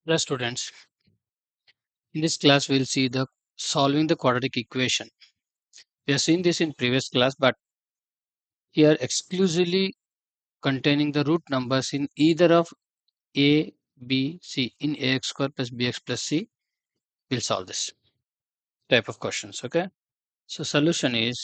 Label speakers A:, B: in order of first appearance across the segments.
A: Hello students, in this class we'll see the solving the quadratic equation. We have seen this in previous class, but here exclusively containing the root numbers in either of a, b, c in ax square plus bx plus c. We'll solve this type of questions. Okay. So solution is,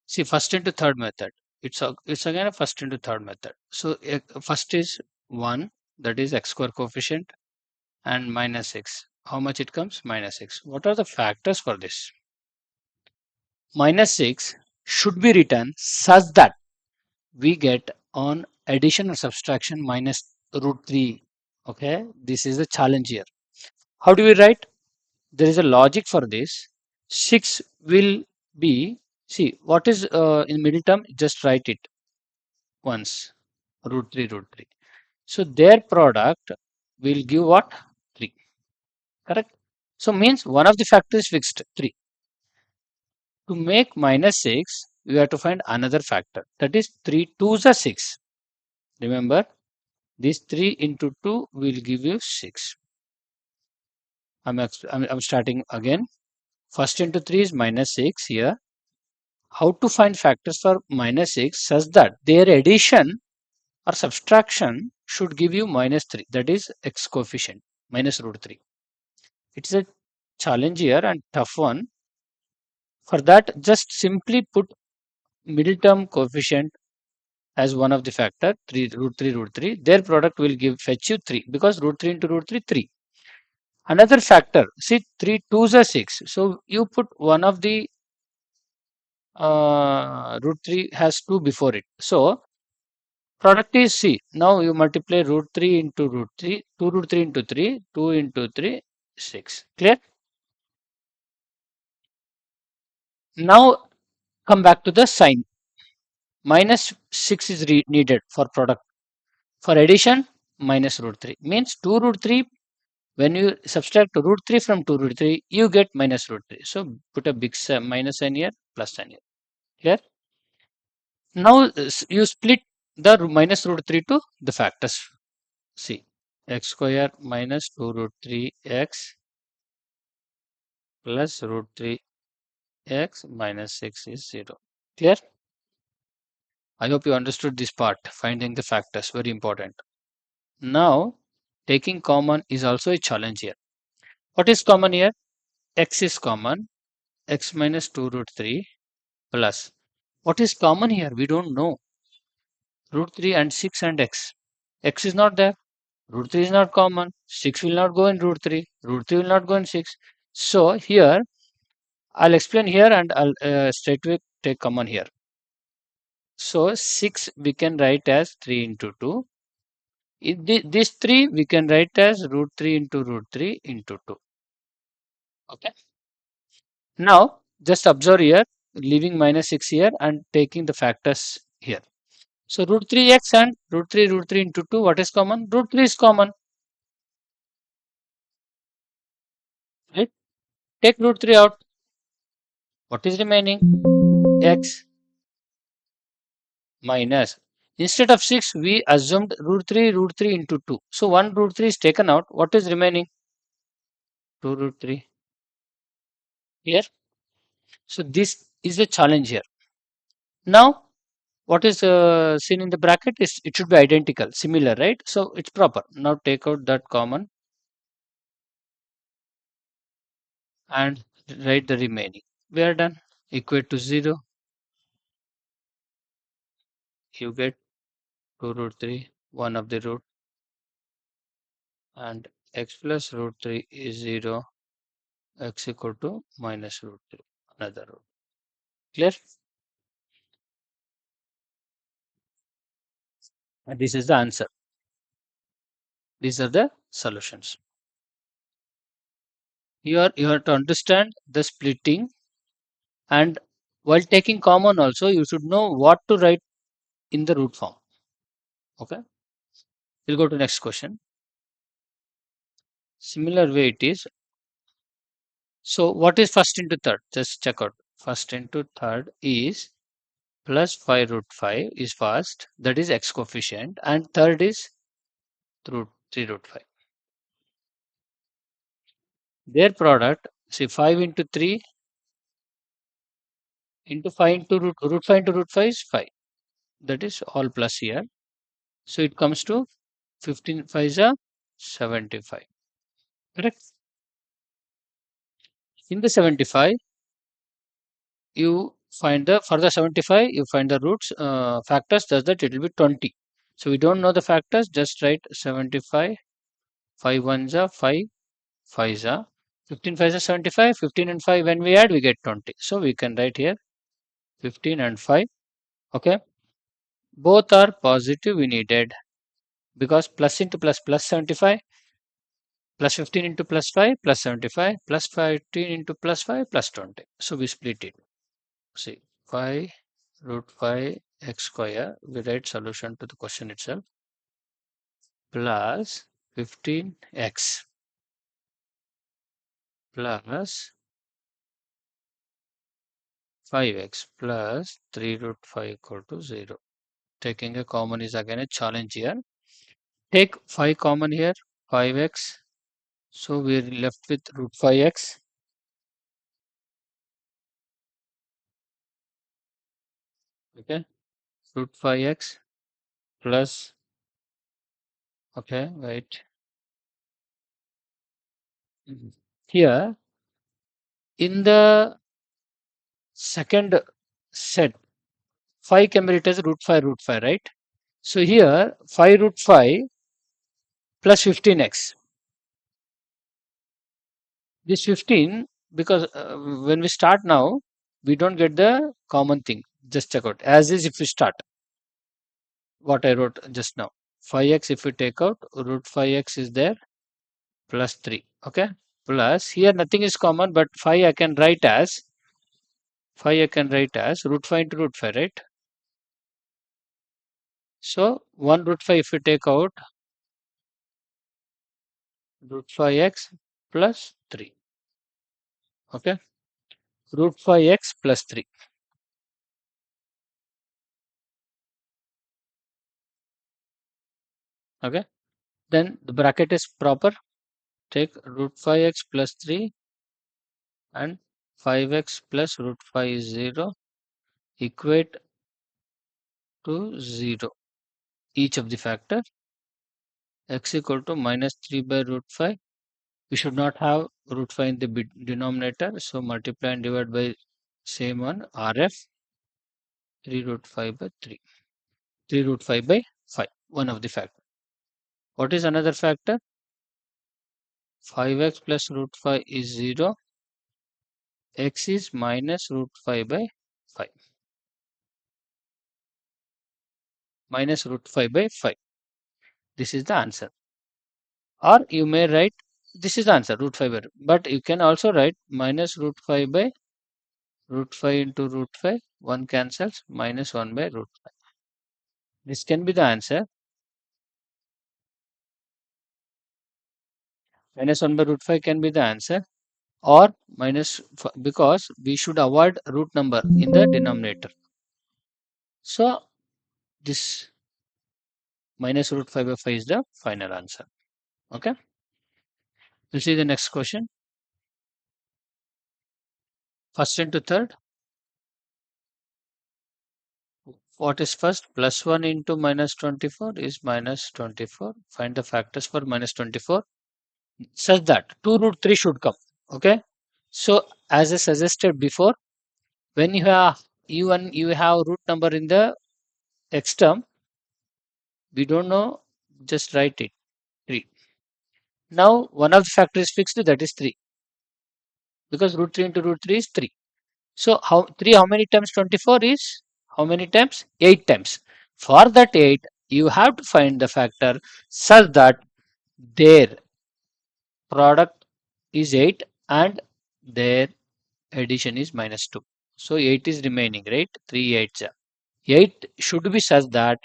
A: see, first into third method. It's again a first into third method. So first is 1, that is x square coefficient, and minus x. How much it comes? Minus x. What are the factors for this? Minus 6 should be written such that we get on addition or subtraction minus root 3. Okay, this is the challenge here. How do we write? There is a logic for this. 6 will be, see what is in middle term, just write it once, root 3, root 3. So their product will give what? 3. Correct? So means one of the factors is fixed, 3. To make minus 6, we have to find another factor, that is 3 2s are 6. Remember, this 3 into 2 will give you 6. I'm starting again. First into 3 is minus 6 here. How to find factors for minus 6 such that their addition or subtraction should give you minus 3, that is x coefficient, minus root 3. It's a challenge here and tough one. For that, just simply put middle term coefficient as one of the factor, 3 root 3 root 3. Their product will give fetch you 3, because root 3 into root 3 3. Another factor, see, 3 2s are 6. So you put one of the root 3 has 2 before it. So product is C. Now you multiply root 3 into root 3, 2 root 3 into 3, 2 into 3, 6. Clear? Now come back to the sign. Minus 6 is needed for product. For addition, minus root 3 means 2 root 3. When you subtract root 3 from 2 root 3, you get minus root 3. So put a big minus sign here, plus sign here. Clear? Now you split the minus root 3 to the factors. See, x square minus 2 root 3 x plus root 3 x minus 6 is 0. Clear? I hope you understood this part. Finding the factors, very important. Now, taking common is also a challenge here. What is common here? X is common. X minus 2 root 3 plus. What is common here? We don't know. Root 3 and 6 and x. X is not there. Root 3 is not common. 6 will not go in root 3. Root 3 will not go in 6. So here, I'll explain here and I'll straightway take common here. So 6 we can write as 3 into 2. This 3 we can write as root 3 into root 3 into 2. Okay. Now just observe here, leaving minus 6 here and taking the factors here. So root 3x and root 3 into 2, what is common? Root 3 is common. Right? Take root 3 out. What is remaining? X minus. Instead of 6, we assumed root 3 into 2. So 1 root 3 is taken out. What is remaining? 2 root 3. Here. So this is a challenge here. Now, what is seen in the bracket is it should be identical, similar, right? So it's proper. Now take out that common and write the remaining. We are done. Equate to 0. You get 2 root 3, one of the root, and x plus root 3 is 0, x equal to minus root 3, another root. Clear? And this is the answer. These are the solutions. You have to understand the splitting, and while taking common also you should know what to write in the root form. Okay, we'll go to next question. Similar way it is. So what is first into third? Just check out. First into third is plus 5 root 5 is first, that is x coefficient, and third is root 3 root 5. Their product, see 5 into 3 into 5 into root 5 into root 5 is 5. That is all plus here. So it comes to 15 5 is a 75. Correct? In the 75, you find the for the 75 you find the roots factors, thus that it will be 20. So we don't know the factors, just write 75, 5 ones are 5, 5s are 15 5s are 75, 15 and 5 when we add we get 20. So we can write here 15 and 5. Okay, both are positive we needed, because plus into plus plus 75, plus 15 into plus 5 plus 75, plus 15 into plus 5 plus 20. So we split it. See 5 root 5 x square, we write solution to the question itself, plus 15x plus 5x plus 3 root 5 equal to 0. Taking a common is again a challenge here. Take 5 common here, 5x. So we are left with root 5x. Okay, root 5x plus, okay, wait. Here in the second set, 5 can be written as root 5, right? So here 5 root 5 plus 15x. This 15, because when we start now, we don't get the common thing. Just check out. As is if we start, what I wrote just now. 5x if we take out, root 5x is there, plus 3. Okay. Plus, here nothing is common, but 5 I can write as, 5 I can write as root 5 into root 5, right? So 1 root 5 if we take out, root 5x plus 3. Okay. Root 5x plus 3. Okay. Then the bracket is proper. Take root 5x plus 3 and 5x plus root 5 is 0, equate to 0. Each of the factor, x equal to minus 3 by root 5. We should not have root 5 in the denominator, so multiply and divide by same one, RF, 3 root 5 by 3. 3 root 5 by 5, one of the factor. What is another factor? 5x plus root 5 is 0, x is minus root 5 by 5. Minus root 5 by 5. This is the answer. Or you may write, this is the answer, root 5 by, but you can also write minus root 5 by root 5 into root 5, 1 cancels, minus 1 by root 5. This can be the answer. Minus 1 by root 5 can be the answer, or minus, because we should avoid root number in the denominator. So this minus root 5 by 5 is the final answer. Okay. We'll see the next question. First into third. What is first? Plus 1 into minus 24 is minus 24. Find the factors for minus 24 such that 2 root 3 should come. Okay. So as I suggested before, when you have you have root number in the x term, we don't know, just write it 3. Now one of the factor is fixed, that is 3, because root 3 into root 3 is 3. So how 3 how many times 24 is? How many times? 8 times. For that 8, you have to find the factor such that their product is 8 and their addition is minus 2. So 8 is remaining, right? 3 8s are. 8 should be such that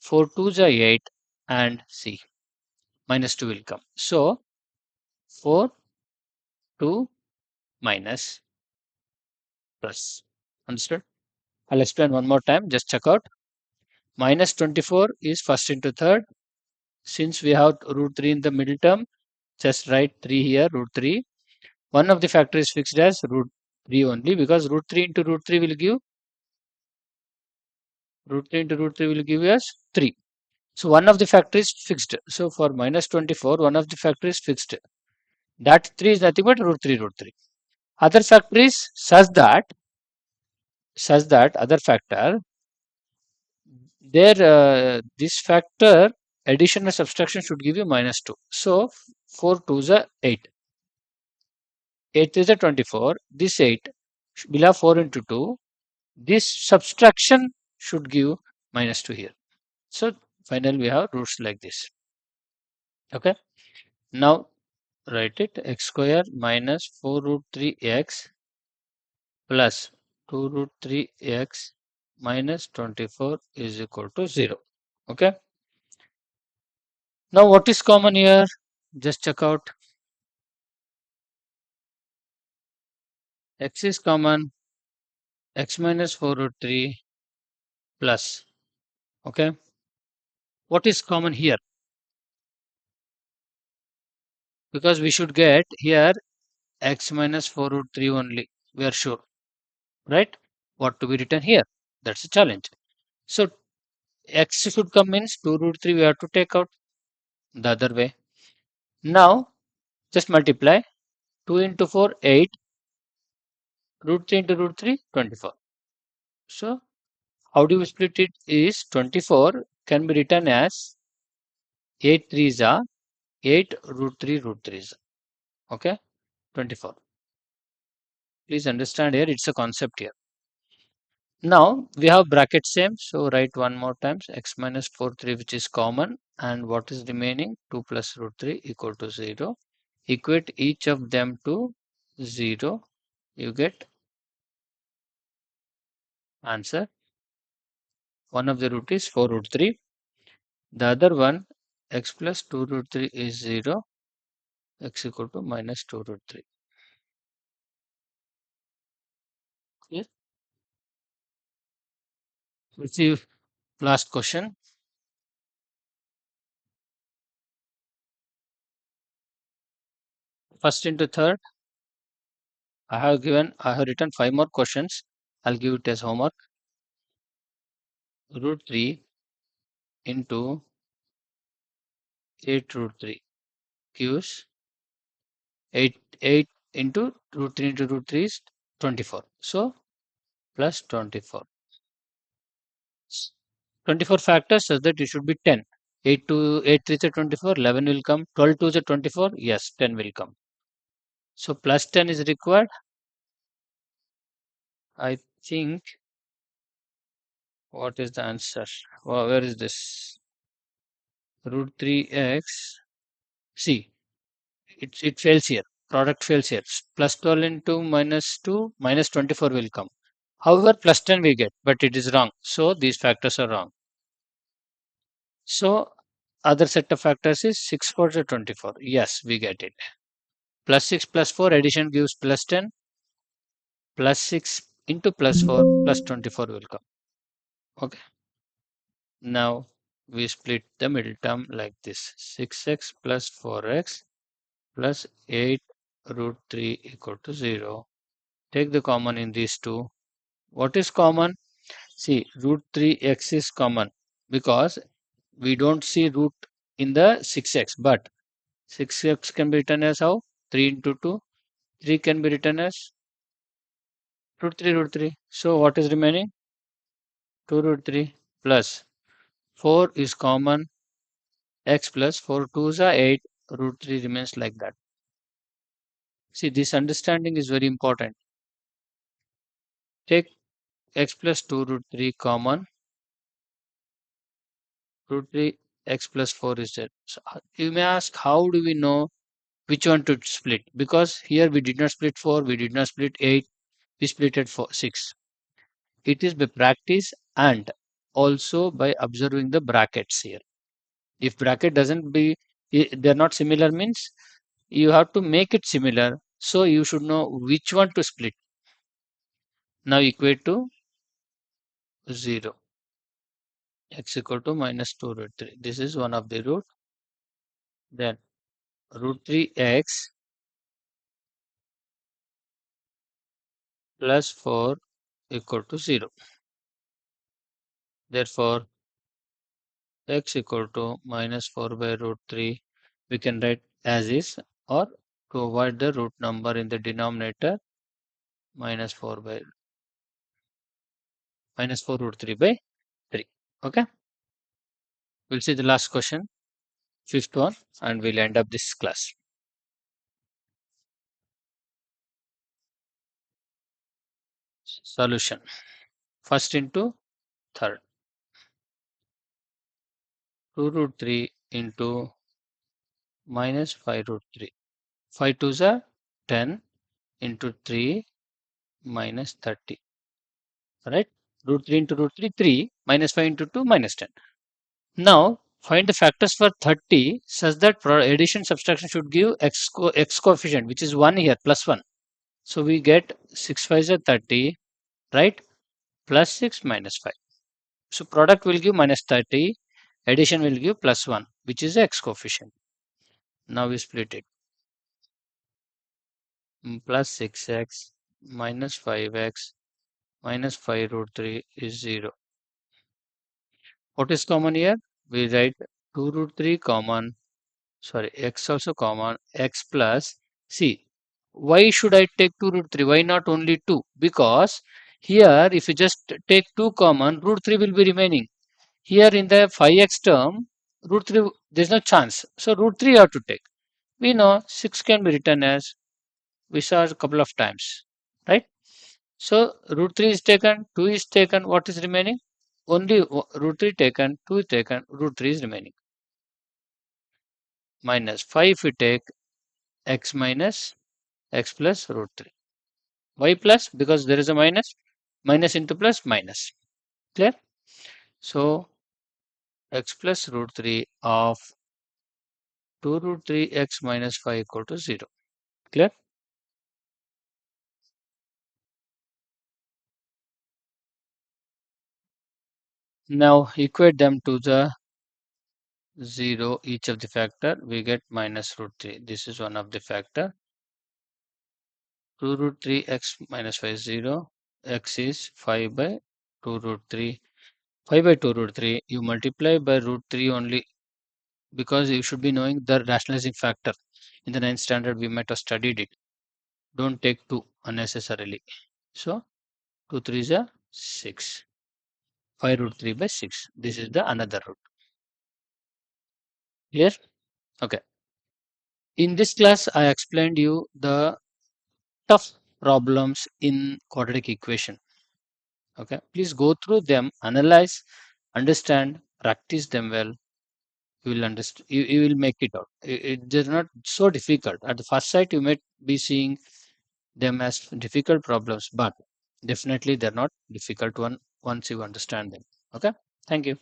A: 4 2s are 8 and C minus 2 will come. So 4 2 minus plus. Understood? I'll explain one more time. Just check out. Minus 24 is first into third. Since we have root 3 in the middle term, just write 3 here, root 3. One of the factor is fixed as root 3 only, because root 3 into root 3 will give root 3 into root 3 will give us 3. So one of the factor is fixed. So for minus 24, one of the factor is fixed. That 3 is nothing but root 3. Other factor is such that other factor, there this factor addition or subtraction should give you minus 2. So 4 2 is a 8. 8 is a 24. This 8 will have 4 into 2. This subtraction should give minus 2 here. So finally we have roots like this. Okay. Now write it, x square minus 4 root 3x plus 2 root 3x minus 24 is equal to 0. Okay. Now what is common here? Just check out. X is common. X minus 4 root 3 plus. Okay. What is common here? Because we should get here x minus 4 root 3 only. We are sure. Right? What to be written here? That's a challenge. So x should come means 2 root 3 we have to take out the other way. Now just multiply 2 into 4 8, root 3 into root 3 24. So how do we split it is 24 can be written as 8 3s are 8 root 3s. Okay, 24. Please understand here, it's a concept here. Now we have bracket same, so write one more times x minus 4 3 which is common, and what is remaining 2 plus root 3 equal to 0. Equate each of them to 0. You get answer. One of the root is 4 root 3. The other one x plus 2 root 3 is 0. X equal to minus 2 root 3. Yes. Let's see last question. First into third. I have written 5 more questions. I'll give it as homework. Root 3 into 8 root 3 gives 8 into root 3 into root 3 is 24. So plus 24. 24 factors such that it should be 10. 8 to 8 3 is 24, 11 will come. 12 2 is 24, yes, 10 will come. So plus 10 is required. I think, what is the answer? Where is this? Root 3x. See, it fails here. Product fails here. Plus 12 into minus 2, minus 24 will come. However, plus 10 we get, but it is wrong. So these factors are wrong. So other set of factors is 6 4 to 24. Yes, we get it. Plus 6 plus 4 addition gives plus 10. Plus 6 into plus 4 plus 24 will come. Okay. Now we split the middle term like this. 6x plus 4x plus 8 root 3 equal to 0. Take the common in these two. What is common? See, root 3x is common because we don't see root in the 6x, but 6x can be written as how? 3 into 2. 3 can be written as root 3. So what is remaining? 2 root 3 plus 4 is common. X plus 4 2s are 8. Root 3 remains like that. See, this understanding is very important. Take x plus 2 root 3 common. Root 3 x plus 4 is there. So you may ask, how do we know which one to split? Because here we did not split 4, we did not split 8, we split it 6. It is by practice and also by observing the brackets here. If bracket doesn't be, they're not similar means you have to make it similar. So you should know which one to split. Now equate to 0. X equal to minus 2 root 3. This is one of the root. then root 3x plus 4 equal to 0. Therefore, x equal to minus 4 by root 3 we can write as is, or to avoid the root number in the denominator, minus 4 by minus 4 root 3 by 3. Okay, we'll see the last question, fifth one, and we'll end up this class. Solution first into third. 2 root 3 into minus 5 root 3. 5 2s are 10 into 3 minus 30. Right? Root 3 into root 3, 3 minus 5 into 2 minus 10. Now find the factors for 30 such that addition subtraction should give x coefficient, which is 1 here, plus 1. So we get 6 5s are 30, right? Plus 6 minus 5. So product will give minus 30, addition will give plus 1, which is the x coefficient. Now we split it. Plus 6x minus 5x minus 5 root 3 is 0. What is common here? We write 2 root 3 common, sorry, x also common, x plus, see, why should I take 2 root 3? Why not only 2? Because here, if you just take 2 common, root 3 will be remaining. Here in the 5x term, root 3, there's no chance. So root 3 you have to take. We know 6 can be written as, we saw a couple of times, right? So root 3 is taken, 2 is taken, what is remaining? Only root 3 taken, 2 is taken, root 3 is remaining. Minus 5 if we take x minus x plus root 3. Why plus? Because there is a minus. Minus into plus minus. Clear? So x plus root 3 of 2 root 3 x minus 5 equal to 0. Clear? Now equate them to the 0 each of the factor. We get minus root 3. This is one of the factor. 2 root 3 x minus 5 is 0. X is 5 by 2 root 3. 5 by 2 root 3. You multiply by root 3 only, because you should be knowing the rationalizing factor. In the 9th standard, we might have studied it. Don't take 2 unnecessarily. So 2 3 is a 6. 5 root 3 by 6. This is the another root. Clear? Okay. In this class, I explained you the tough problems in quadratic equation. Okay. Please go through them, analyze, understand, practice them well. You will understand. You will make it out. They're not so difficult. At the first sight, you might be seeing them as difficult problems, but definitely they're not difficult one once you understand them. Okay. Thank you.